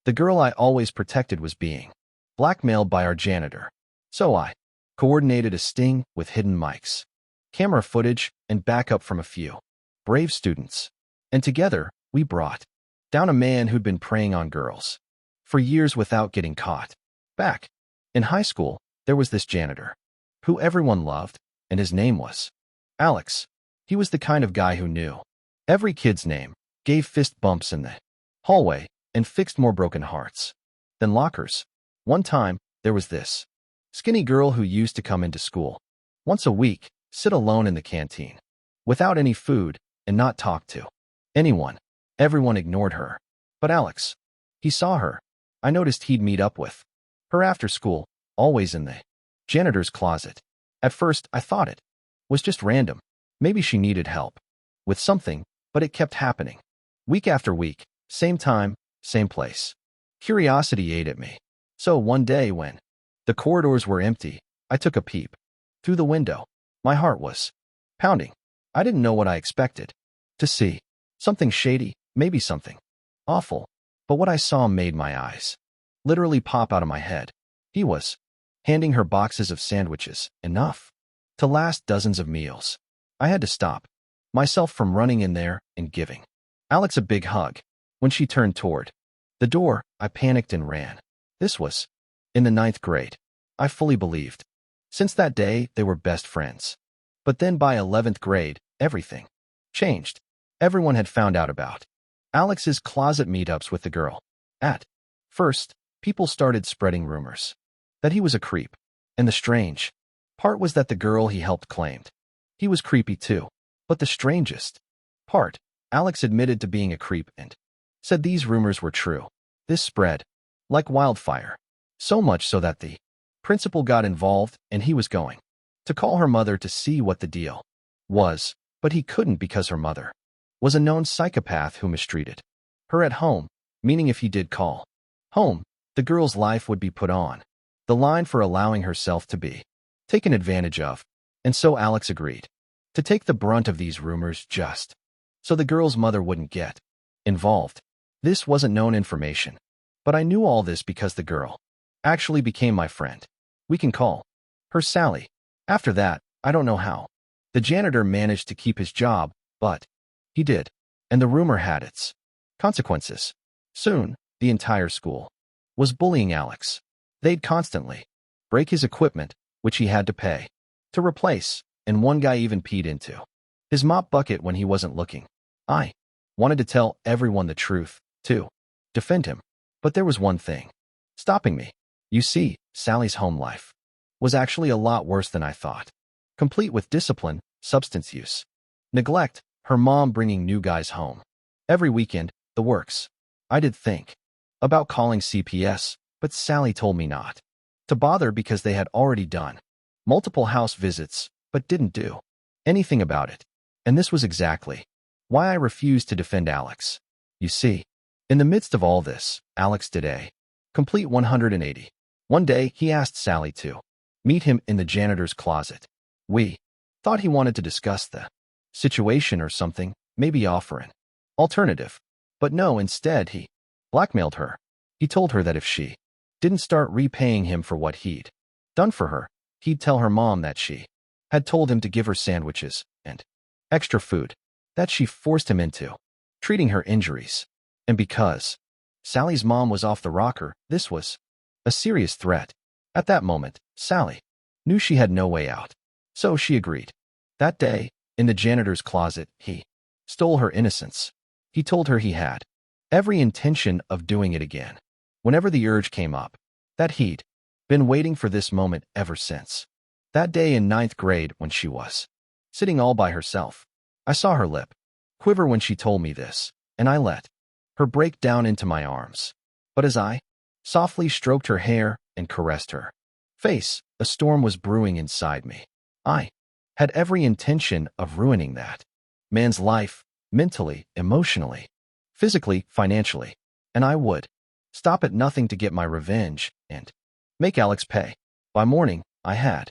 The girl I always protected was being blackmailed by our janitor. So I coordinated a sting with hidden mics, camera footage, and backup from a few brave students. And together, we brought down a man who'd been preying on girls for years without getting caught. Back in high school, there was this janitor who everyone loved, and his name was Alex. He was the kind of guy who knew every kid's name, gave fist bumps in the hallway, and fixed more broken hearts than lockers. One time, there was this skinny girl who used to come into school once a week, sit alone in the canteen, without any food, and not talk to anyone. Everyone ignored her. But Alex, he saw her. I noticed he'd meet up with her after school, always in the janitor's closet. At first, I thought it was just random. Maybe she needed help with something, but it kept happening. Week after week, same time, same place. Curiosity ate at me. So one day when the corridors were empty, I took a peep through the window. My heart was pounding. I didn't know what I expected to see. Something shady, maybe something awful. But what I saw made my eyes literally pop out of my head. He was handing her boxes of sandwiches, enough to last dozens of meals. I had to stop myself from running in there and giving Alex a big hug. When she turned toward the door, I panicked and ran. This was in the 9th grade. I fully believed. Since that day, they were best friends. But then by 11th grade, everything changed. Everyone had found out about Alex's closet meetups with the girl. At first, people started spreading rumors that he was a creep. And the strange part was that the girl he helped claimed he was creepy too. But the strangest part, Alex admitted to being a creep and said these rumors were true. This spread like wildfire. So much so that the principal got involved and he was going to call her mother to see what the deal was. But he couldn't because her mother was a known psychopath who mistreated her at home, meaning if he did call home, the girl's life would be put on the line for allowing herself to be taken advantage of. And so Alex agreed to take the brunt of these rumors just so the girl's mother wouldn't get involved. This wasn't known information, but I knew all this because the girl actually became my friend. We can call her Sally. After that, I don't know how the janitor managed to keep his job, but he did. And the rumor had its consequences. Soon, the entire school was bullying Alex. They'd constantly break his equipment, which he had to pay to replace, and one guy even peed into his mop bucket when he wasn't looking. I wanted to tell everyone the truth, to defend him. But there was one thing stopping me. You see, Sally's home life was actually a lot worse than I thought. Complete with discipline, substance use, neglect, her mom bringing new guys home every weekend, the works. I did think about calling CPS, but Sally told me not to bother because they had already done multiple house visits, but didn't do anything about it. And this was exactly why I refused to defend Alex. You see, in the midst of all this, Alex did a complete 180. One day, he asked Sally to meet him in the janitor's closet. We thought he wanted to discuss the situation or something, maybe offer an alternative. But no, instead he blackmailed her. He told her that if she didn't start repaying him for what he'd done for her, he'd tell her mom that she had told him to give her sandwiches and extra food that she forced him into, treating her injuries. And because Sally's mom was off the rocker, this was a serious threat. At that moment, Sally knew she had no way out. So she agreed. That day, in the janitor's closet, he stole her innocence. He told her he had every intention of doing it again whenever the urge came up, that he'd been waiting for this moment ever since. That day in 9th grade when she was sitting all by herself, I saw her lip quiver when she told me this, and I let her break down into my arms. But as I softly stroked her hair and caressed her face, a storm was brewing inside me. I had every intention of ruining that man's life, mentally, emotionally, physically, financially, and I would stop at nothing to get my revenge and make Alex pay. By morning, I had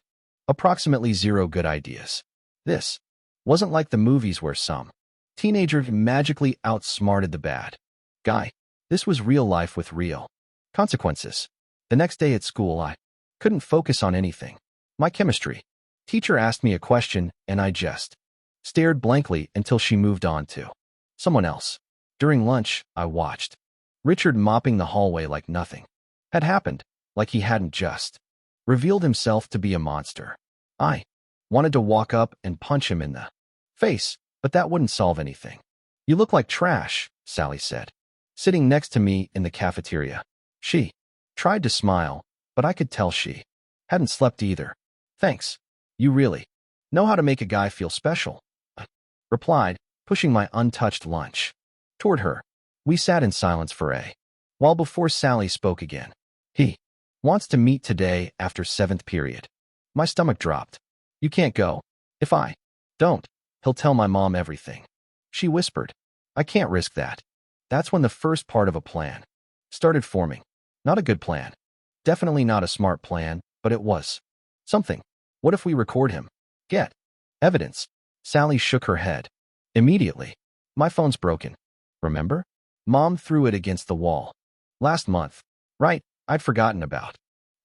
approximately 0 good ideas. This wasn't like the movies where some teenager magically outsmarted the bad guy. This was real life with real consequences. The next day at school, I couldn't focus on anything. My chemistry teacher asked me a question, and I just stared blankly until she moved on to someone else. During lunch, I watched Richard mopping the hallway like nothing had happened, like he hadn't just revealed himself to be a monster. I wanted to walk up and punch him in the face, but that wouldn't solve anything. "You look like trash," Sally said, sitting next to me in the cafeteria. She tried to smile, but I could tell she hadn't slept either. "Thanks. You really know how to make a guy feel special," I replied, pushing my untouched lunch toward her. We sat in silence for a while before Sally spoke again. "He wants to meet today after 7th period." My stomach dropped. "You can't go. If I don't, he'll tell my mom everything," she whispered. "I can't risk that." That's when the first part of a plan started forming. Not a good plan. Definitely not a smart plan, but it was something. What if we record him? Get evidence? Sally shook her head. Immediately. "My phone's broken. Remember? Mom threw it against the wall last month." "Right, I'd forgotten about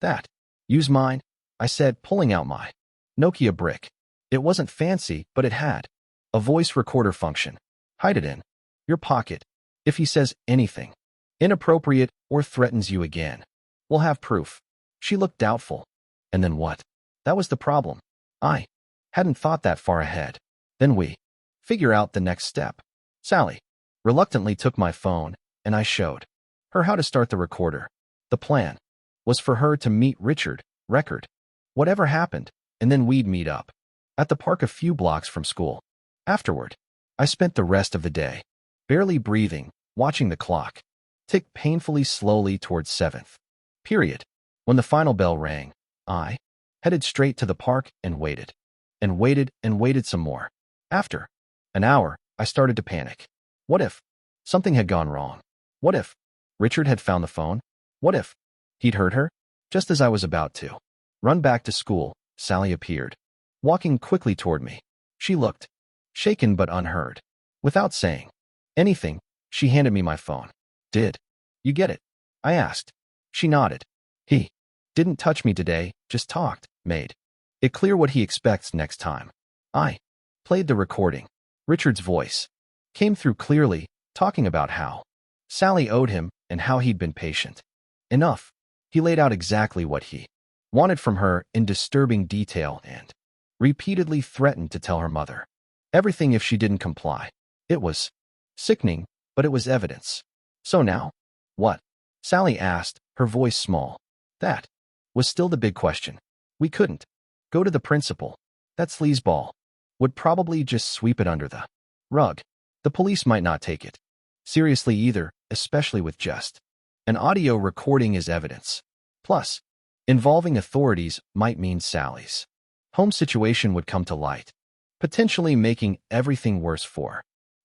that." "Use mine," I said, pulling out my Nokia brick. It wasn't fancy, but it had a voice recorder function. "Hide it in your pocket. If he says anything inappropriate or threatens you again, we'll have proof." She looked doubtful. "And then what?" That was the problem. I hadn't thought that far ahead. "Then we figure out the next step." Sally reluctantly took my phone, and I showed her how to start the recorder. The plan was for her to meet Richard, record whatever happened, and then we'd meet up at the park a few blocks from school. Afterward, I spent the rest of the day barely breathing, watching the clock tick painfully slowly towards 7th period. When the final bell rang, I headed straight to the park and waited, and waited, and waited some more. After an hour, I started to panic. What if something had gone wrong? What if Richard had found the phone? What if he'd heard her? Just as I was about to run back to school, Sally appeared, walking quickly toward me. She looked shaken but unhurt. Without saying anything, she handed me my phone. "Did you get it?" I asked. She nodded. "He didn't touch me today, just talked, made it clear what he expects next time." I played the recording. Richard's voice came through clearly, talking about how Sally owed him and how he'd been patient enough. He laid out exactly what he wanted from her in disturbing detail and repeatedly threatened to tell her mother everything if she didn't comply. It was sickening, but it was evidence. "So now, what?" Sally asked, her voice small. That was still the big question. We couldn't go to the principal. That sleazeball would probably just sweep it under the rug. The police might not take it seriously either, especially with just an audio recording as evidence. Plus, involving authorities might mean Sally's home situation would come to light, potentially making everything worse for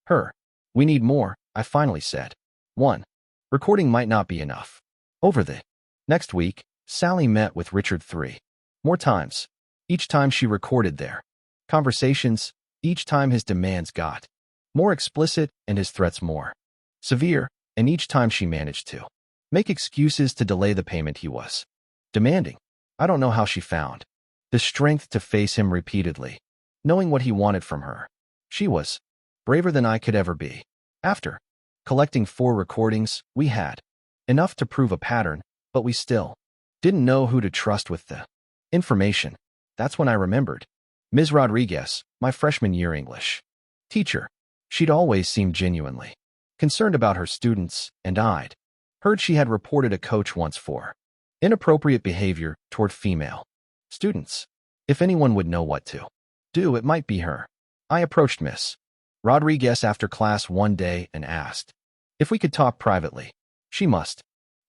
her. "We need more," I finally said. "One recording might not be enough." Over the next week, Sally met with Richard 3 more times. Each time she recorded their conversations, each time his demands got more explicit and his threats more severe, and each time she managed to make excuses to delay the payment he was demanding. I don't know how she found the strength to face him repeatedly, knowing what he wanted from her. She was braver than I could ever be. After collecting 4 recordings, we had enough to prove a pattern, but we still didn't know who to trust with the information. That's when I remembered Ms. Rodriguez, my freshman year English teacher. She'd always seemed genuinely concerned about her students, and I'd heard she had reported a coach once for inappropriate behavior toward female students. If anyone would know what to do, it might be her. I approached Miss Rodriguez after class one day and asked if we could talk privately. She must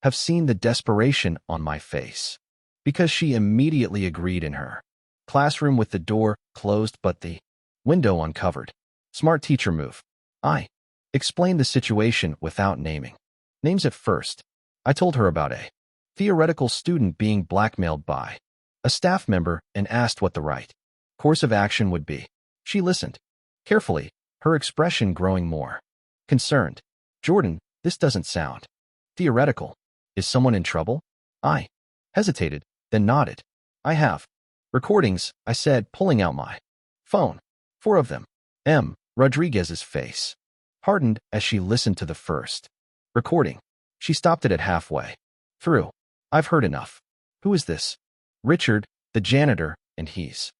have seen the desperation on my face, because she immediately agreed in her classroom with the door closed but the window uncovered. Smart teacher move. I explained the situation without naming names at first. I told her about a theoretical student being blackmailed by a staff member and asked what the right course of action would be. She listened carefully, her expression growing more concerned. "Jordan, this doesn't sound Theoretical. Is someone in trouble? I hesitated, then nodded. I have recordings, I said, pulling out my phone. 4 of them. M. Rodriguez's face hardened as she listened to the first recording. She stopped it at halfway through. I've heard enough. Who is this? Richard, the janitor, and he's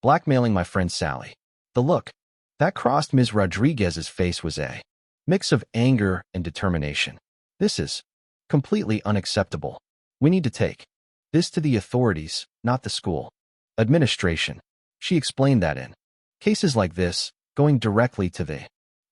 blackmailing my friend Sally. The look that crossed Ms. Rodriguez's face was a mix of anger and determination. This is completely unacceptable. We need to take this to the authorities, not the school administration. She explained that in cases like this, going directly to the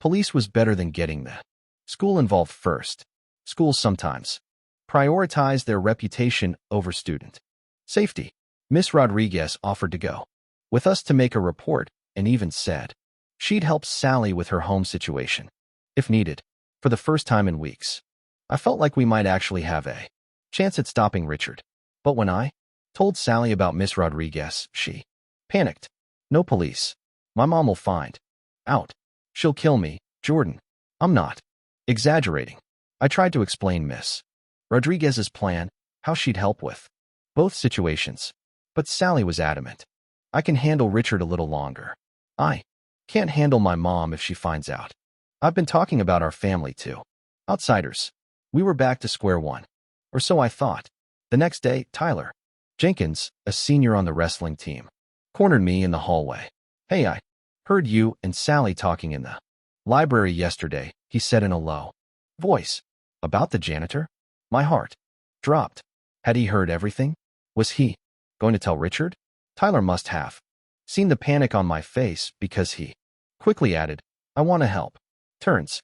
police was better than getting the school involved first. Schools sometimes prioritize their reputation over student safety. Miss Rodriguez offered to go with us to make a report and even said she'd help Sally with her home situation, if needed. For the first time in weeks, I felt like we might actually have a chance at stopping Richard. But when I told Sally about Miss Rodriguez, she panicked. No police. My mom will find out. She'll kill me, Jordan. I'm not exaggerating. I tried to explain Miss Rodriguez's plan, how she'd help with both situations. But Sally was adamant. I can handle Richard a little longer. I can't handle my mom if she finds out. I've been talking about our family to outsiders. We were back to square one. Or so I thought. The next day, Tyler Jenkins, a senior on the wrestling team, cornered me in the hallway. Hey, I heard you and Sally talking in the library yesterday, he said in a low voice. About the janitor? My heart dropped. Had he heard everything? Was he going to tell Richard? Tyler must have seen the panic on my face because he quickly added, I want to help. Turns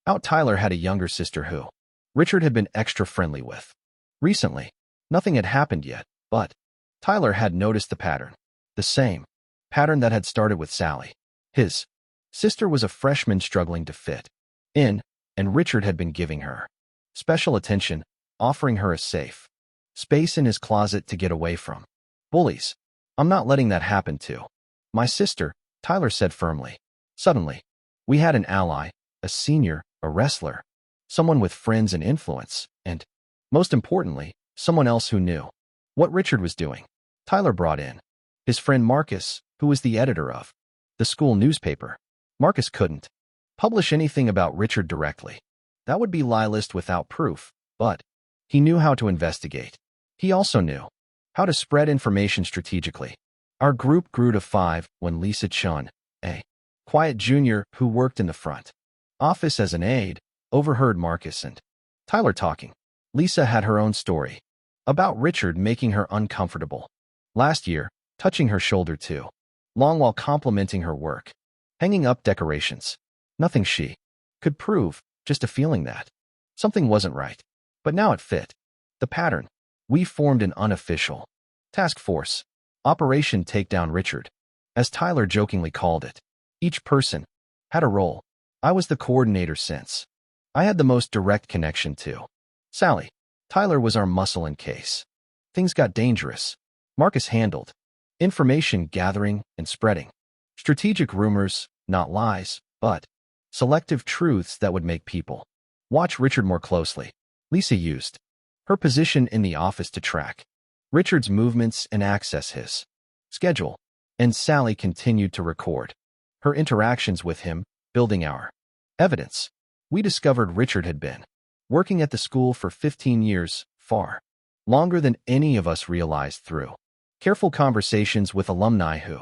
out Tyler had a younger sister who Richard had been extra friendly with. Recently, nothing had happened yet, but Tyler had noticed the pattern. The same pattern that had started with Sally. His sister was a freshman struggling to fit in, and Richard had been giving her special attention, offering her a safe space in his closet to get away from bullies. I'm not letting that happen to my sister, Tyler said firmly. Suddenly, we had an ally, a senior, a wrestler, someone with friends and influence, and, most importantly, someone else who knew what Richard was doing. Tyler brought in his friend Marcus, who was the editor of the school newspaper. Marcus couldn't publish anything about Richard directly. That would be libelous without proof, but he knew how to investigate. He also knew how to spread information strategically. Our group grew to 5 when Lisa Chun, a quiet junior who worked in the front office as an aide, overheard Marcus and Tyler talking. Lisa had her own story about Richard making her uncomfortable last year, touching her shoulder too long while complimenting her work, hanging up decorations. Nothing she could prove, just a feeling that something wasn't right. But now it fit the pattern. We formed an unofficial task force, Operation Take Down Richard, as Tyler jokingly called it. Each person had a role. I was the coordinator since I had the most direct connection to Sally. Tyler was our muscle in case things got dangerous. Marcus handled information gathering and spreading strategic rumors, not lies, but selective truths that would make people watch Richard more closely. Lisa used her position in the office to track Richard's movements and access his schedule, and Sally continued to record her interactions with him, building our evidence. We discovered Richard had been working at the school for 15 years, far longer than any of us realized through careful conversations with alumni who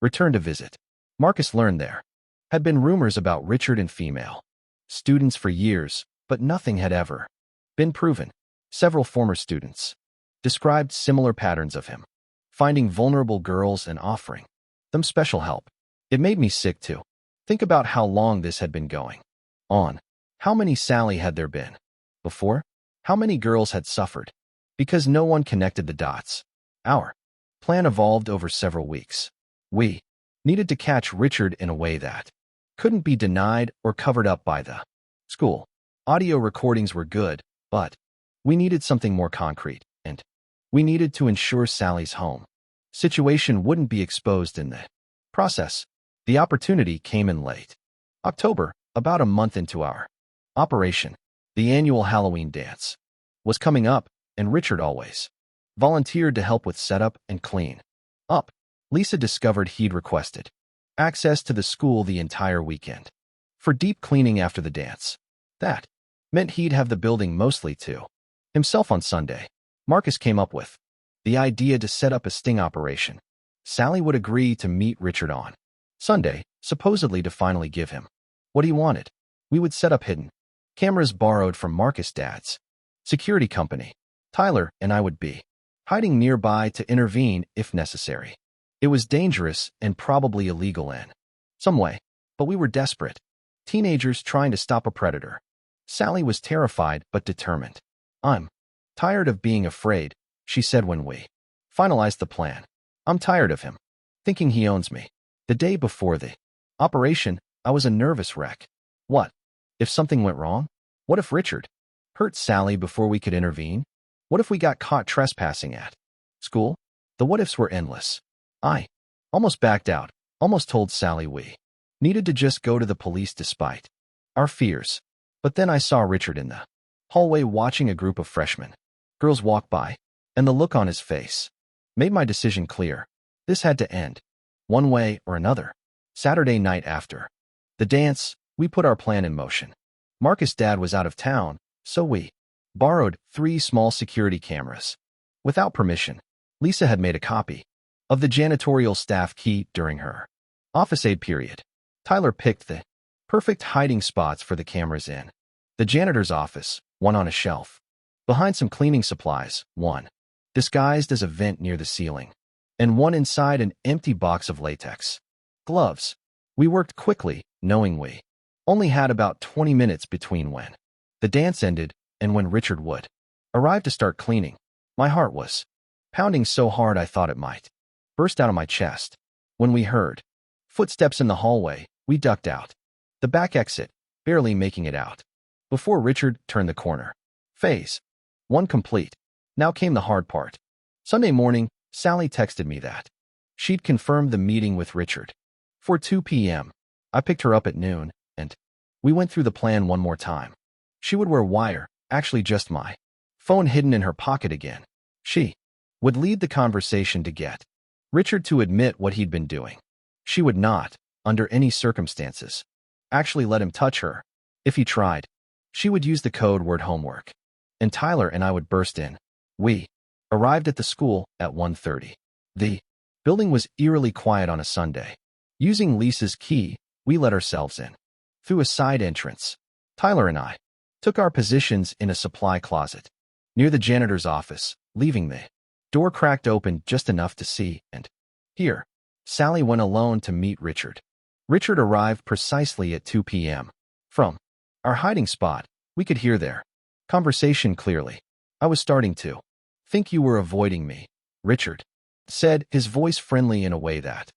returned to visit. Marcus learned there had been rumors about Richard and female students for years, but nothing had ever been proven. Several former students described similar patterns of him, finding vulnerable girls and offering them special help. It made me sick to think about how long this had been going on. How many Sally had there been before? How many girls had suffered because no one connected the dots? Our plan evolved over several weeks. We needed to catch Richard in a way that couldn't be denied or covered up by the school. Audio recordings were good, but we needed something more concrete, and we needed to ensure Sally's home situation wouldn't be exposed in the process. The opportunity came in late October, about a month into our operation. The annual Halloween dance was coming up, and Richard always volunteered to help with setup and clean up. Lisa discovered he'd requested access to the school the entire weekend for deep cleaning after the dance. That meant he'd have the building mostly to himself on Sunday. Marcus came up with the idea to set up a sting operation. Sally would agree to meet Richard on Sunday, supposedly to finally give him what he wanted. We would set up hidden cameras borrowed from Marcus' dad's security company. Tyler and I would be hiding nearby to intervene if necessary. It was dangerous and probably illegal in some way, but we were desperate. Teenagers trying to stop a predator. Sally was terrified but determined. "I'm tired of being afraid," she said when we finalized the plan. "I'm tired of him thinking he owns me." The day before the operation, I was a nervous wreck. What if something went wrong? What if Richard hurt Sally before we could intervene? What if we got caught trespassing at school? The what-ifs were endless. I almost backed out, almost told Sally we needed to just go to the police despite our fears. But then I saw Richard in the hallway watching a group of freshmen girls walk by, and the look on his face made my decision clear. This had to end, one way or another. Saturday night after the dance, we put our plan in motion. Marcus' dad was out of town, so we borrowed 3 small security cameras. Without permission, Lisa had made a copy of the janitorial staff key during her office aid period. Tyler picked the perfect hiding spots for the cameras in the janitor's office, one on a shelf behind some cleaning supplies, one disguised as a vent near the ceiling, and one inside an empty box of latex gloves. We worked quickly, knowing we only had about 20 minutes between when the dance ended and when Richard would arrive to start cleaning. My heart was pounding so hard I thought it might burst out of my chest. When we heard footsteps in the hallway, we ducked out the back exit, barely making it out before Richard turned the corner. Phase 1 complete. Now came the hard part. Sunday morning, Sally texted me that she'd confirmed the meeting with Richard for 2 p.m. I picked her up at noon, and we went through the plan one more time. She would wear wire, actually just my phone hidden in her pocket again. She would lead the conversation to get Richard to admit what he'd been doing. She would not, under any circumstances, actually let him touch her. If he tried, she would use the code word homework, and Tyler and I would burst in. We arrived at the school at 1:30. The building was eerily quiet on a Sunday. Using Lisa's key, we let ourselves in through a side entrance. Tyler and I took our positions in a supply closet near the janitor's office, leaving the door cracked open just enough to see and hear. Sally went alone to meet Richard. Richard arrived precisely at 2 p.m. From our hiding spot, we could hear their conversation clearly. "I was starting to think you were avoiding me," Richard said, his voice friendly in a way that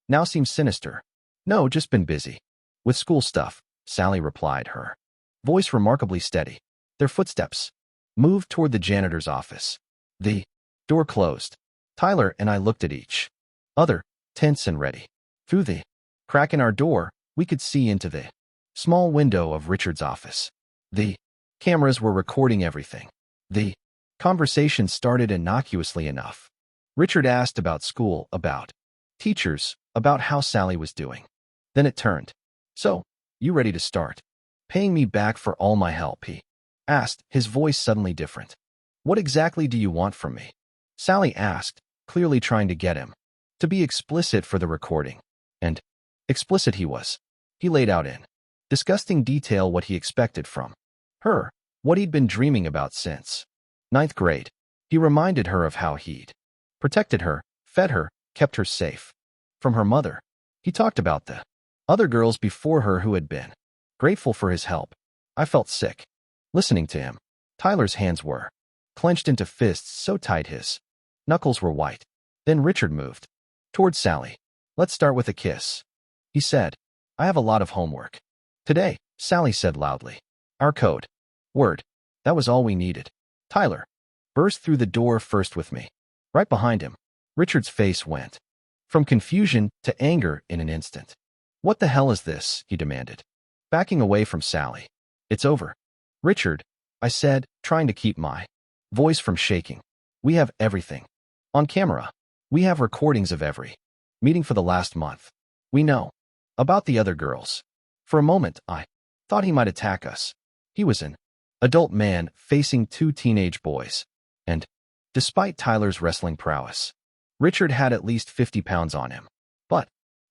now seemed sinister. "No, just been busy with school stuff," Sally replied, her voice remarkably steady. Their footsteps moved toward the janitor's office. The door closed. Tyler and I looked at each other, tense and ready. Through the crack in our door, we could see into the small window of Richard's office. The cameras were recording everything. The conversation started innocuously enough. Richard asked about school, about teachers, about how Sally was doing. Then it turned. "So, you ready to start paying me back for all my help?" he asked, his voice suddenly different. "What exactly do you want from me?" Sally asked, clearly trying to get him to be explicit for the recording. And explicit he was. He laid out in disgusting detail what he expected from her, what he'd been dreaming about since 9th grade. He reminded her of how he'd protected her, fed her, kept her safe from her mother. He talked about the other girls before her who had been grateful for his help. I felt sick listening to him. Tyler's hands were clenched into fists so tight his knuckles were white. Then Richard moved toward Sally. "Let's start with a kiss," he said. "I have a lot of homework today," Sally said loudly. Our code word. That was all we needed. Tyler burst through the door first with me. Right behind him, Richard's face went from confusion to anger in an instant. "What the hell is this?" he demanded, backing away from Sally. "It's over." Richard I said, trying to keep my voice from shaking. We have everything. On camera. We have recordings of every meeting for the last month. We know about the other girls. For a moment, I thought he might attack us. He was an adult man facing two teenage boys. And, despite Tyler's wrestling prowess, Richard had at least 50 pounds on him. But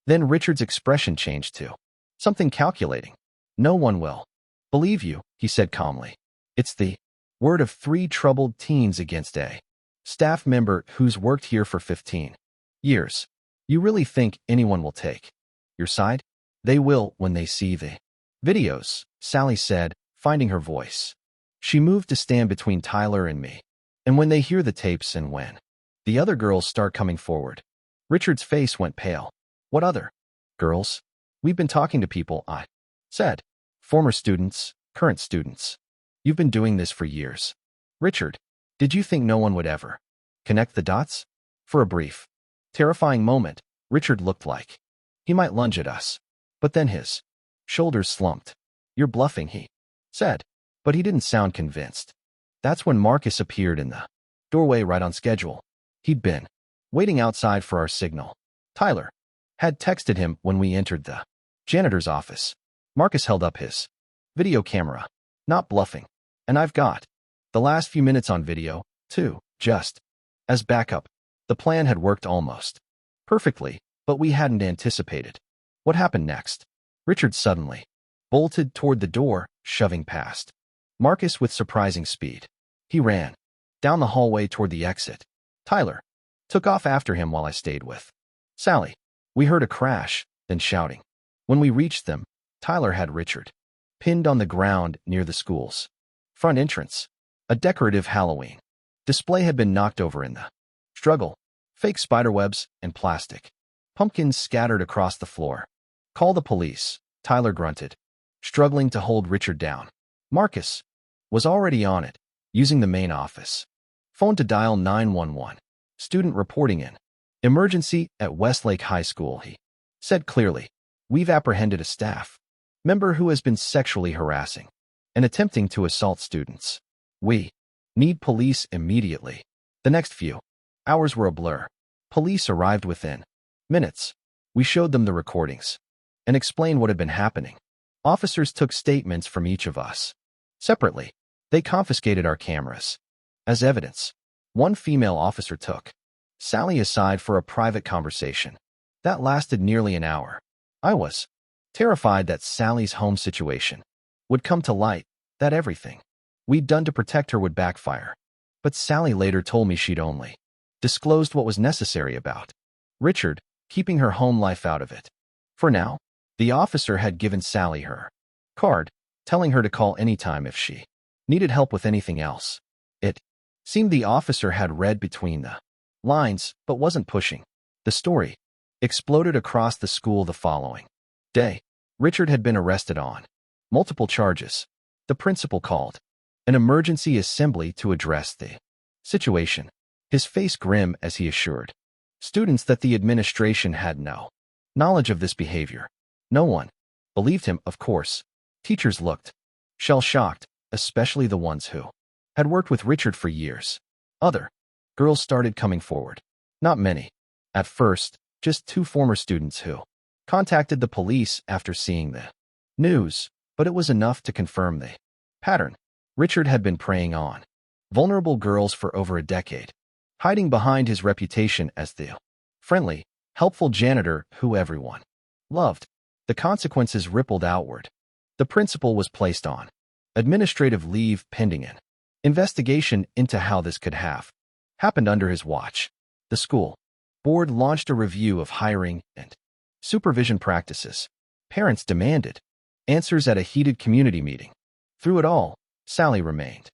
then Richard's expression changed to something calculating. No one will believe you, he said calmly. It's the word of 3 troubled teens against a staff member who's worked here for 15 years. You really think anyone will take your side? They will when they see the videos, Sally said, finding her voice. She moved to stand between Tyler and me. And when they hear the tapes and when the other girls start coming forward. Richard's face went pale. What other girls? We've been talking to people, I said. Former students, current students. You've been doing this for years. Richard, did you think no one would ever connect the dots? For a brief, terrifying moment, Richard looked like he might lunge at us. But then his shoulders slumped. You're bluffing, he said. But he didn't sound convinced. That's when Marcus appeared in the doorway right on schedule. He'd been waiting outside for our signal. Tyler had texted him when we entered the janitor's office. Marcus held up his video camera. Not bluffing. And I've got the last few minutes on video, too, just as backup. The plan had worked almost perfectly, but we hadn't anticipated what happened next. Richard suddenly bolted toward the door, shoving past Marcus with surprising speed. He ran down the hallway toward the exit. Tyler took off after him while I stayed with Sally. We heard a crash, then shouting. When we reached them, Tyler had Richard pinned on the ground near the school's front entrance. A decorative Halloween display had been knocked over in the struggle. Fake spiderwebs and plastic pumpkins scattered across the floor. Call the police, Tyler grunted, struggling to hold Richard down. Marcus was already on it, using the main office phone to dial 911. Student reporting in. Emergency at Westlake High School, he said clearly. We've apprehended a staff member who has been sexually harassing and attempting to assault students. We need police immediately. The next few hours were a blur. Police arrived within minutes. We showed them the recordings and explained what had been happening. Officers took statements from each of us. Separately, they confiscated our cameras. As evidence, one female officer took Sally aside for a private conversation. That lasted nearly an hour. I was terrified that Sally's home situation would come to light, that everything we'd done to protect her would backfire. But Sally later told me she'd only disclosed what was necessary about Richard, keeping her home life out of it. For now, the officer had given Sally her card, telling her to call anytime if she needed help with anything else. It seemed the officer had read between the lines, but wasn't pushing. The story exploded across the school the following day. Richard had been arrested on multiple charges. The principal called an emergency assembly to address the situation, his face grim as he assured students that the administration had no knowledge of this behavior. No one believed him, of course. Teachers looked shell-shocked, especially the ones who had worked with Richard for years. Other girls started coming forward. Not many. At first, just 2 former students who contacted the police after seeing the news, but it was enough to confirm the pattern. Richard had been preying on vulnerable girls for over a decade, hiding behind his reputation as the friendly, helpful janitor who everyone loved. The consequences rippled outward. The principal was placed on administrative leave pending an investigation into how this could have happened under his watch. The school board launched a review of hiring and supervision practices. Parents demanded answers at a heated community meeting. Through it all, Sally remained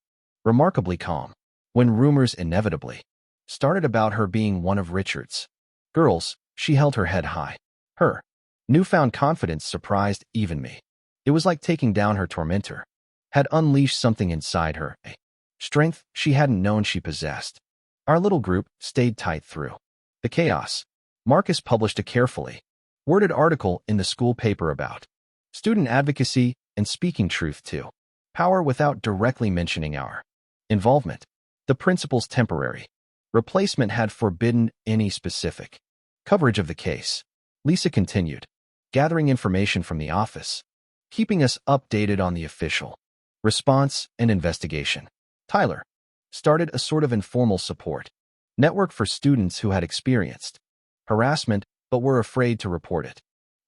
remarkably calm. When rumors inevitably started about her being one of Richard's girls, she held her head high. Her newfound confidence surprised even me. It was like taking down her tormentor had unleashed something inside her, a strength she hadn't known she possessed. Our little group stayed tight through the chaos. Marcus published a carefully worded article in the school paper about student advocacy and speaking truth to Power without directly mentioning our involvement. The principal's temporary replacement had forbidden any specific coverage of the case. Lisa continued, gathering information from the office, keeping us updated on the official response and investigation. Tyler started a sort of informal support network for students who had experienced harassment but were afraid to report it.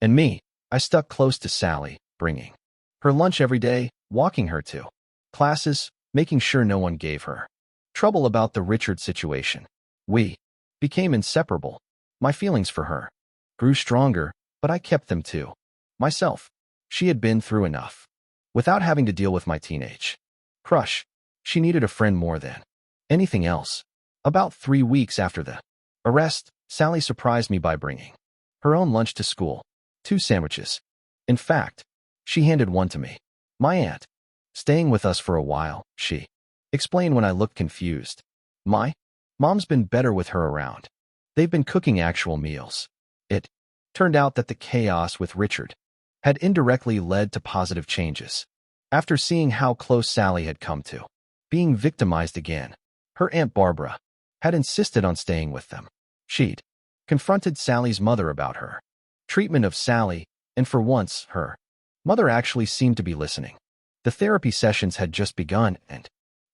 And me, I stuck close to Sally, bringing her lunch every day, walking her to classes, making sure no one gave her trouble about the Richard situation. We became inseparable. My feelings for her grew stronger, but I kept them to myself. She had been through enough without having to deal with my teenage crush. She needed a friend more than anything else. About 3 weeks after the arrest, Sally surprised me by bringing her own lunch to school. 2 sandwiches. In fact, she handed one to me. My aunt, staying with us for a while, she explained when I looked confused. My mom's been better with her around. They've been cooking actual meals. It turned out that the chaos with Richard had indirectly led to positive changes. After seeing how close Sally had come to being victimized again, her Aunt Barbara had insisted on staying with them. She'd confronted Sally's mother about her treatment of Sally, and for once, her mother actually seemed to be listening. The therapy sessions had just begun, and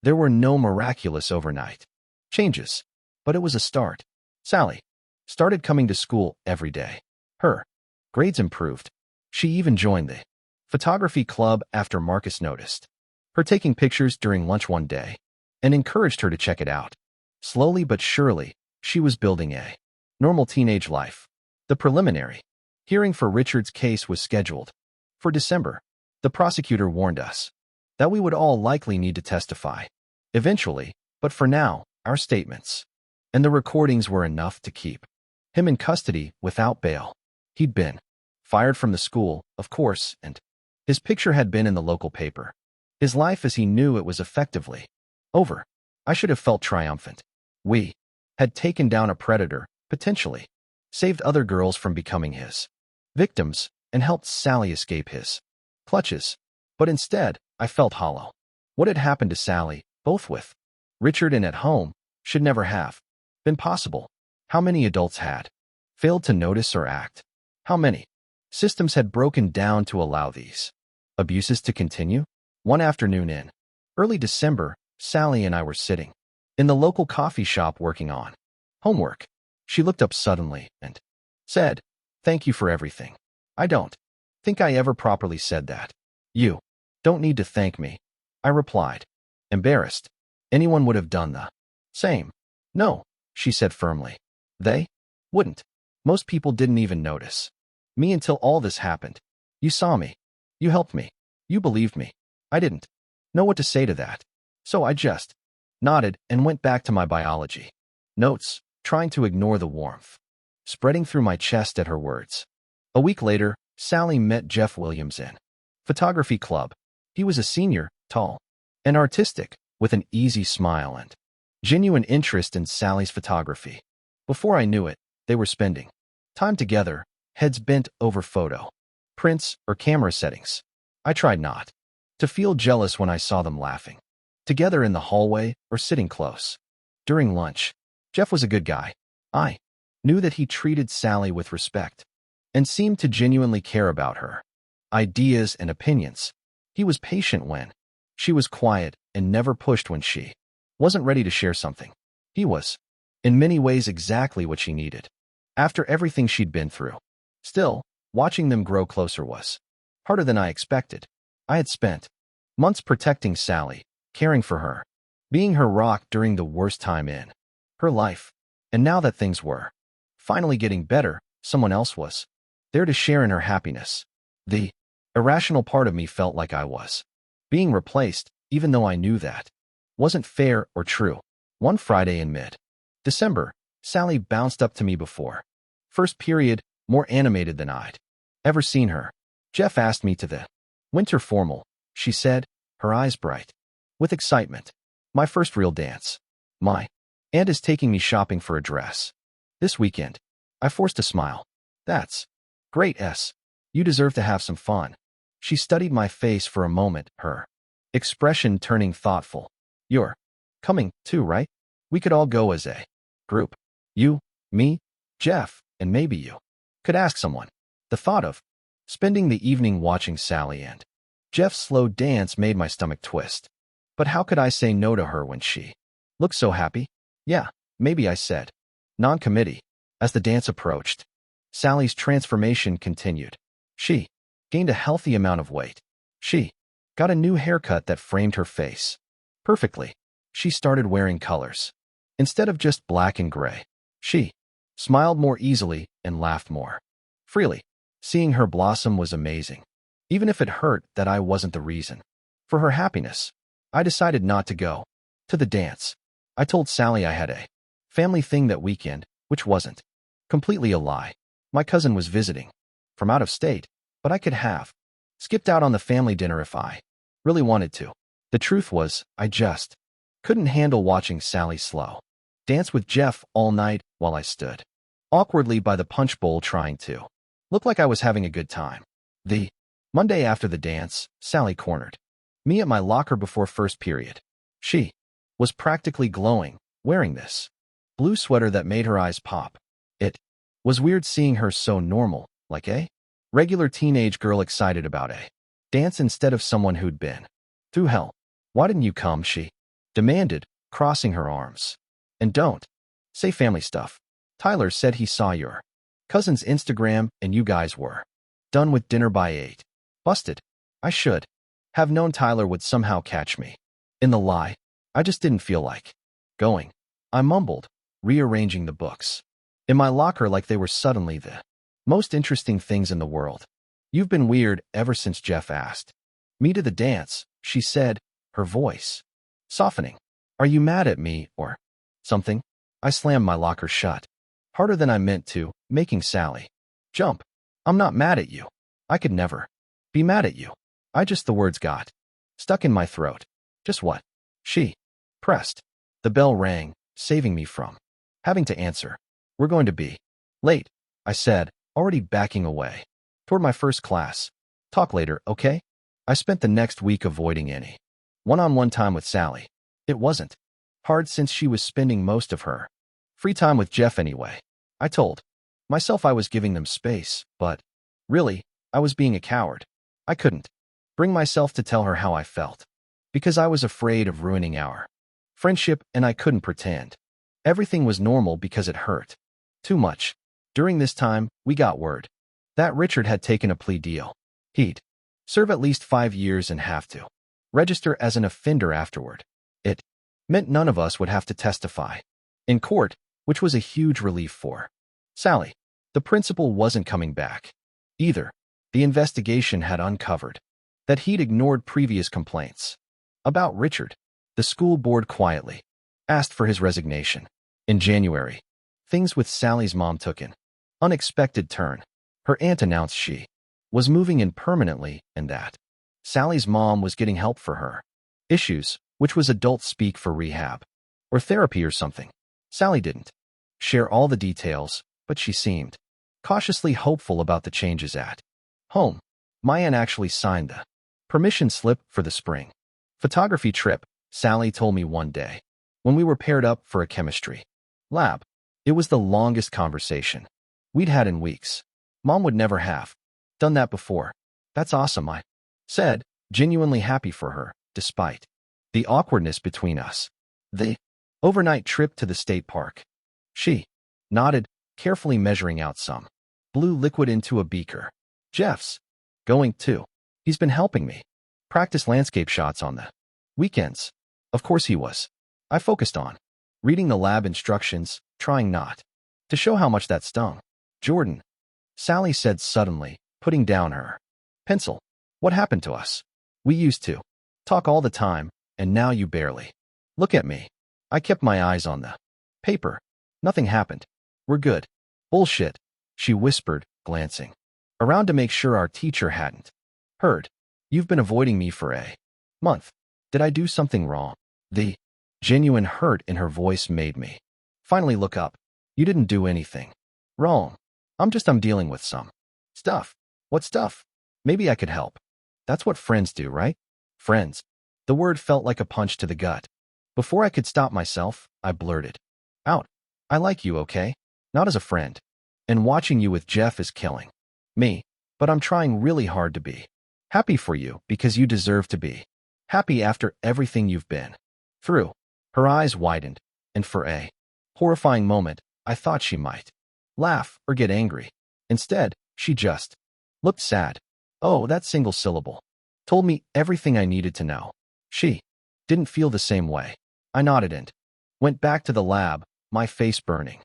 there were no miraculous overnight changes, but it was a start. Sally started coming to school every day. Her grades improved. She even joined the photography club after Marcus noticed her taking pictures during lunch one day and encouraged her to check it out. Slowly but surely, she was building a normal teenage life. The preliminary hearing for Richard's case was scheduled for December. The prosecutor warned us that we would all likely need to testify eventually, but for now, our statements and the recordings were enough to keep him in custody without bail. He'd been fired from the school, of course, and his picture had been in the local paper. His life as he knew it was effectively over. I should have felt triumphant. We had taken down a predator, potentially saved other girls from becoming his victims, and helped Sally escape his clutches. But instead, I felt hollow. What had happened to Sally, both with Richard and at home, should never have been possible. How many adults had failed to notice or act? How many systems had broken down to allow these abuses to continue? One afternoon in early December, Sally and I were sitting in the local coffee shop working on homework. She looked up suddenly and said, "Thank you for everything." I don't think I ever properly said that. You don't need to thank me, I replied, embarrassed. Anyone would have done the same. No, she said firmly. They wouldn't. Most people didn't even notice me until all this happened. You saw me. You helped me. You believed me. I didn't know what to say to that. So I just nodded and went back to my biology notes, trying to ignore the warmth spreading through my chest at her words. A week later, Sally met Jeff Williams in photography club. He was a senior, tall, and artistic, with an easy smile and genuine interest in Sally's photography. Before I knew it, they were spending time together, heads bent over photo prints or camera settings. I tried not to feel jealous when I saw them laughing together in the hallway or sitting close during lunch. Jeff was a good guy. I knew that he treated Sally with respect and seemed to genuinely care about her ideas and opinions. He was patient when she was quiet and never pushed when she wasn't ready to share something. He was, in many ways, exactly what she needed after everything she'd been through. Still, watching them grow closer was harder than I expected. I had spent months protecting Sally, caring for her, being her rock during the worst time in her life. And now that things were finally getting better, someone else was there to share in her happiness. The irrational part of me felt like I was being replaced, even though I knew that wasn't fair or true. One Friday in mid-December, Sally bounced up to me before first period, more animated than I'd ever seen her. Jeff asked me to the winter formal, she said, her eyes bright with excitement. My first real dance. My aunt is taking me shopping for a dress this weekend. I forced a smile. That's great, S. You deserve to have some fun. She studied my face for a moment, her expression turning thoughtful. You're coming too, right? We could all go as a group. You, me, Jeff, and maybe you could ask someone. The thought of spending the evening watching Sally and Jeff's slow dance made my stomach twist. But how could I say no to her when she looked so happy? Yeah, maybe, I said. Non-committee. As the dance approached, Sally's transformation continued. She gained a healthy amount of weight. She got a new haircut that framed her face perfectly. She started wearing colors instead of just black and gray. She smiled more easily and laughed more freely. Seeing her blossom was amazing, even if it hurt that I wasn't the reason for her happiness. I decided not to go to the dance. I told Sally I had a family thing that weekend, which wasn't completely a lie. My cousin was visiting from out of state, but I could have skipped out on the family dinner if I really wanted to. The truth was, I just couldn't handle watching Sally slow dance with Jeff all night while I stood awkwardly by the punch bowl trying to look like I was having a good time. The Monday after the dance, Sally cornered me at my locker before first period. She was practically glowing, wearing this blue sweater that made her eyes pop. It was weird seeing her so normal, like a regular teenage girl excited about a dance instead of someone who'd been through hell. Why didn't you come? She demanded, crossing her arms. And don't say family stuff. Tyler said he saw your cousin's Instagram and you guys were done with dinner by 8. Busted. I should have known Tyler would somehow catch me in the lie. I just didn't feel like going. I mumbled, rearranging the books in my locker like they were suddenly the most interesting things in the world. You've been weird ever since Jeff asked me to the dance, she said, her voice softening. Are you mad at me or something? I slammed my locker shut harder than I meant to, making Sally jump. I'm not mad at you. I could never be mad at you. The words got stuck in my throat. Just what? She pressed. The bell rang, saving me from having to answer. We're going to be late, I said, already backing away toward my first class. Talk later, okay? I spent the next week avoiding any one-on-one time with Sally. It wasn't hard since she was spending most of her free time with Jeff anyway. I told myself I was giving them space, but really, I was being a coward. I couldn't bring myself to tell her how I felt because I was afraid of ruining our friendship, and I couldn't pretend everything was normal because it hurt too much. During this time, we got word that Richard had taken a plea deal. He'd serve at least 5 years and have to register as an offender afterward. It meant none of us would have to testify in court, which was a huge relief for Sally. The principal wasn't coming back either. The investigation had uncovered that he'd ignored previous complaints about Richard. The school board quietly asked for his resignation. In January, things with Sally's mom took an unexpected turn. Her aunt announced she was moving in permanently and that Sally's mom was getting help for her issues, which was adult speak for rehab or therapy or something. Sally didn't share all the details, but she seemed cautiously hopeful about the changes at home. My aunt actually signed the permission slip for the spring photography trip, Sally told me one day when we were paired up for a chemistry lab. It was the longest conversation we'd had in weeks. Mom would never have done that before. That's awesome, I said, genuinely happy for her, despite the awkwardness between us. The overnight trip to the state park. She nodded, carefully measuring out some blue liquid into a beaker. Jeff's going too. He's been helping me practice landscape shots on the weekends. Of course he was. I focused on reading the lab instructions, trying not to show how much that stung. Jordan, Sally said suddenly, putting down her pencil. What happened to us? We used to talk all the time, and now you barely look at me. I kept my eyes on the paper. Nothing happened. We're good. Bullshit, she whispered, glancing around to make sure our teacher hadn't heard. You've been avoiding me for a month. Did I do something wrong? The genuine hurt in her voice made me finally look up. You didn't do anything wrong. I'm dealing with some stuff. What stuff? Maybe I could help. That's what friends do, right? Friends The word felt like a punch to the gut. Before I could stop myself, I blurted out, I like you, okay? Not as a friend. And watching you with Jeff is killing me, but I'm trying really hard to be happy for you because you deserve to be happy after everything you've been through. Her eyes widened, and for a horrifying moment, I thought she might laugh or get angry. Instead, she just looked sad. Oh, that single syllable told me everything I needed to know. She didn't feel the same way. I nodded and went back to the lab, my face burning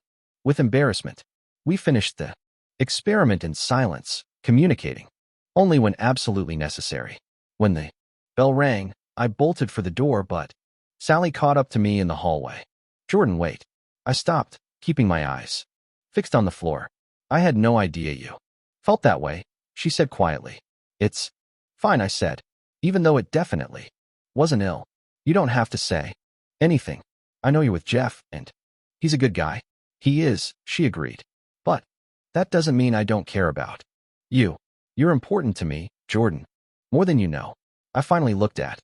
with embarrassment. We finished the experiment in silence, communicating only when absolutely necessary. When the bell rang, I bolted for the door, but Sally caught up to me in the hallway. Jordan, wait. I stopped, keeping my eyes fixed on the floor. I had no idea you felt that way, she said quietly. It's fine, I said, even though it definitely wasn't ill. You don't have to say anything. I know you're with Jeff, and he's a good guy. He is, she agreed. But that doesn't mean I don't care about you. You're important to me, Jordan. More than you know. I finally looked at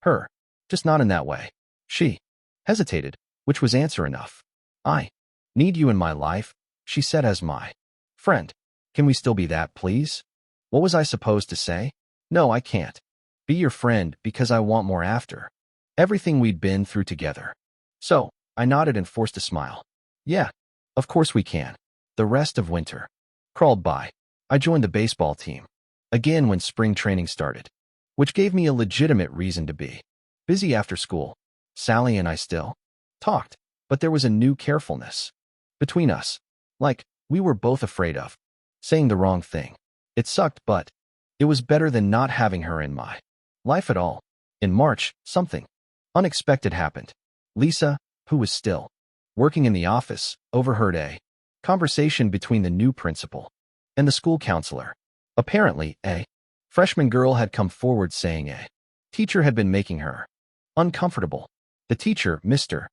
her, just not in that way. She hesitated, which was answer enough. I need you in my life, she said, as my friend. Can we still be that, please? What was I supposed to say? No, I can't be your friend because I want more after everything we'd been through together. So, I nodded and forced a smile. Yeah, of course we can. The rest of winter crawled by. I joined the baseball team again when spring training started, which gave me a legitimate reason to be busy after school. Sally and I still talked, but there was a new carefulness between us, like we were both afraid of saying the wrong thing. It sucked, but it was better than not having her in my life at all. In March, something unexpected happened. Lisa, who was still working in the office, overheard a conversation between the new principal and the school counselor. Apparently, a freshman girl had come forward saying a teacher had been making her uncomfortable. The teacher, Mr.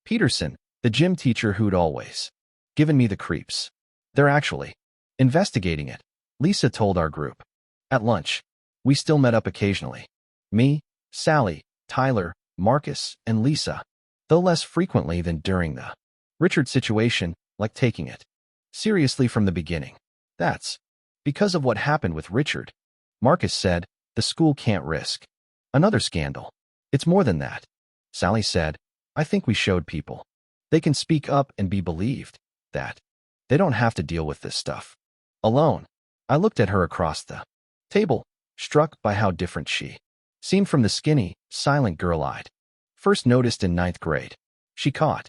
Peterson, the gym teacher who'd always given me the creeps. They're actually investigating it, Lisa told our group. At lunch, we still met up occasionally. Me, Sally, Tyler, Marcus, and Lisa, though less frequently than during the Richard situation, like taking it seriously from the beginning. That's because of what happened with Richard. Marcus said, the school can't risk another scandal. It's more than that. Sally said, I think we showed people they can speak up and be believed, that they don't have to deal with this stuff alone. I looked at her across the table, struck by how different she seemed from the skinny, silent girl I'd first noticed in 9th grade. She caught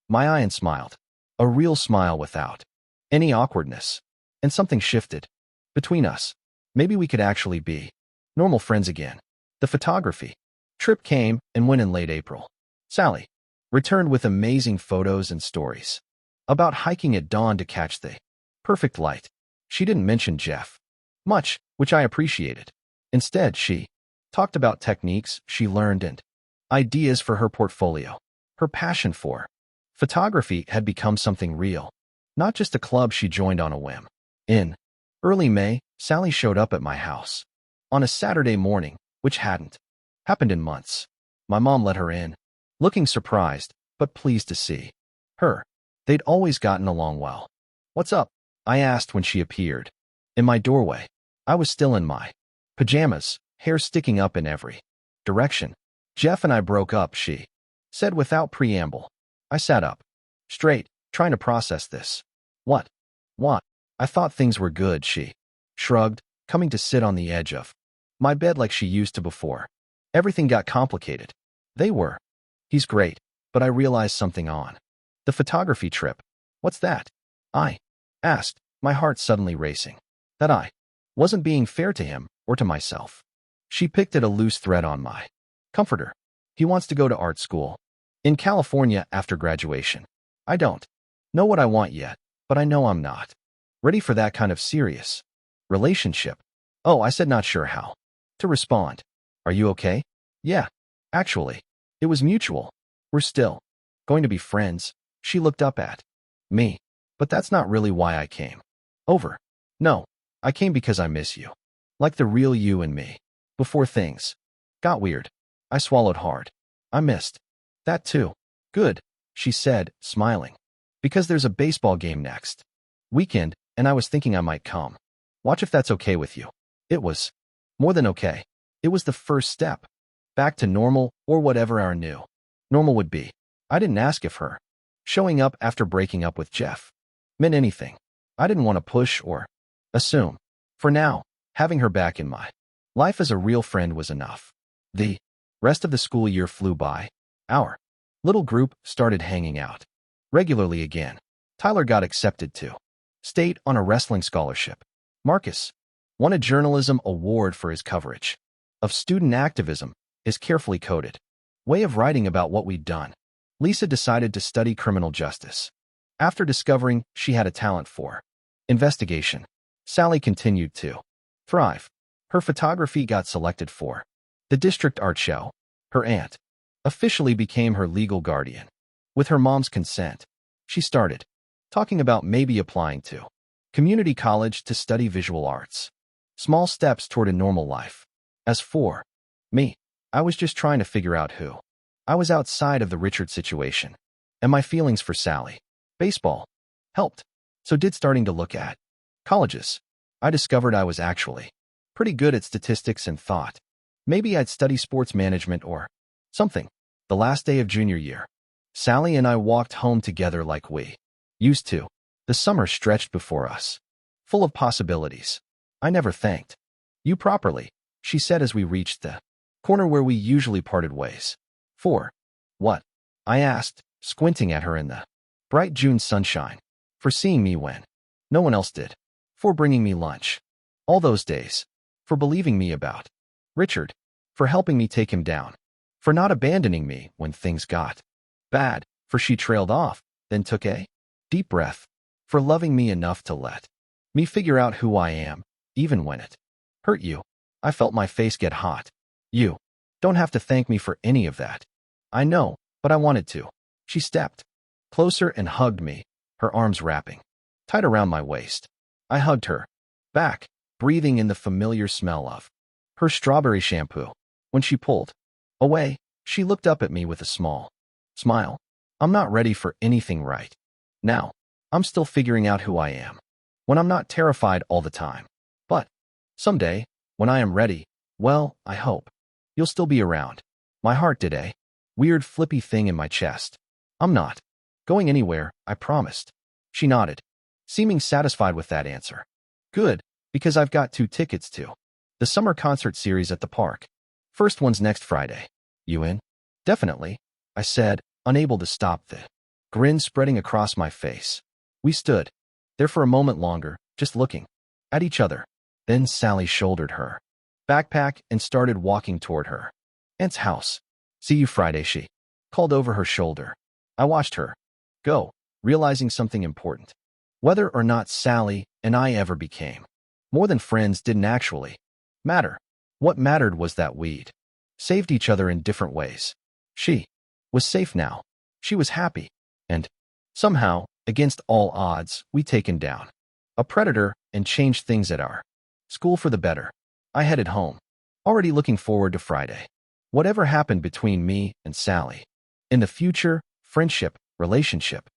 my eye and smiled, a real smile without any awkwardness, and something shifted between us. Maybe we could actually be normal friends again. The photography trip came and went in late April. Sally returned with amazing photos and stories about hiking at dawn to catch the perfect light. She didn't mention Jeff much, which I appreciated. Instead, she talked about techniques she learned and ideas for her portfolio. Her passion for photography had become something real, not just a club she joined on a whim. In early May, Sally showed up at my house on a Saturday morning, which hadn't happened in months. My mom let her in, looking surprised, but pleased to see her. They'd always gotten along well. What's up? I asked when she appeared in my doorway. I was still in my pajamas, hair sticking up in every direction. Jeff and I broke up, she said without preamble. I sat up straight, trying to process this. What? What? I thought things were good, she shrugged, coming to sit on the edge of my bed like she used to before. Everything got complicated. They were. He's great, but I realized something on the photography trip. What's that? I asked, my heart suddenly racing. That I wasn't being fair to him or to myself. She picked at a loose thread on my comforter. He wants to go to art school in California after graduation. I don't know what I want yet, but I know I'm not ready for that kind of serious relationship. Oh, I said, not sure how to respond. Are you okay? Yeah, actually, it was mutual. We're still going to be friends. She looked up at me. But that's not really why I came over. No, I came because I miss you. Like the real you and me. Before things got weird. I swallowed hard. I missed. That too. Good, she said, smiling. Because there's a baseball game next weekend, and I was thinking I might come. Watch if that's okay with you. It was more than okay. It was the first step. Back to normal, or whatever our new normal would be. I didn't ask if her showing up after breaking up with Jeff meant anything. I didn't want to push or assume. For now, having her back in my life as a real friend was enough. The rest of the school year flew by. Our little group started hanging out regularly again. Tyler got accepted to state on a wrestling scholarship. Marcus won a journalism award for his coverage of student activism, his carefully coded way of writing about what we'd done. Lisa decided to study criminal justice. After discovering she had a talent for investigation, Sally continued to thrive. Her photography got selected for the district art show. Her aunt officially became her legal guardian. With her mom's consent, she started talking about maybe applying to community college to study visual arts. Small steps toward a normal life. As for me, I was just trying to figure out who I was outside of the Richard situation. And my feelings for Sally. Baseball helped. So did starting to look at colleges. I discovered I was actually pretty good at statistics and thought maybe I'd study sports management or something. The last day of junior year, Sally and I walked home together like we used to. The summer stretched before us, full of possibilities. I never thanked you properly, she said as we reached the corner where we usually parted ways. For what? I asked, squinting at her in the bright June sunshine. For seeing me when no one else did. For bringing me lunch all those days. For believing me about Richard. For helping me take him down. For not abandoning me when things got bad. For she trailed off, then took a deep breath. For loving me enough to let me figure out who I am, even when it hurt you. I felt my face get hot. You don't have to thank me for any of that. I know, but I wanted to. She stepped closer and hugged me, her arms wrapping tight around my waist. I hugged her back, breathing in the familiar smell of her strawberry shampoo. When she pulled away, she looked up at me with a small smile. I'm not ready for anything right now. I'm still figuring out who I am. When I'm not terrified all the time. But someday, when I am ready, well, I hope you'll still be around. My heart did a weird flippy thing in my chest. I'm not going anywhere, I promised. She nodded, seeming satisfied with that answer. Good, because I've got 2 tickets to the summer concert series at the park. First one's next Friday. You in? Definitely, I said, unable to stop the grin spreading across my face. We stood there for a moment longer, just looking at each other. Then Sally shouldered her backpack and started walking toward her aunt's house. See you Friday, she called over her shoulder. I watched her go, realizing something important. Whether or not Sally and I ever became more than friends didn't actually matter. What mattered was that we'd saved each other in different ways. She was safe now. She was happy. And somehow, against all odds, we'd taken down a predator and changed things at our school for the better. I headed home, already looking forward to Friday. Whatever happened between me and Sally, in the future, friendship, relationship,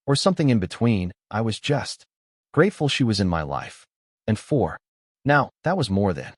or something in between, I was just grateful she was in my life. And for now, that was more than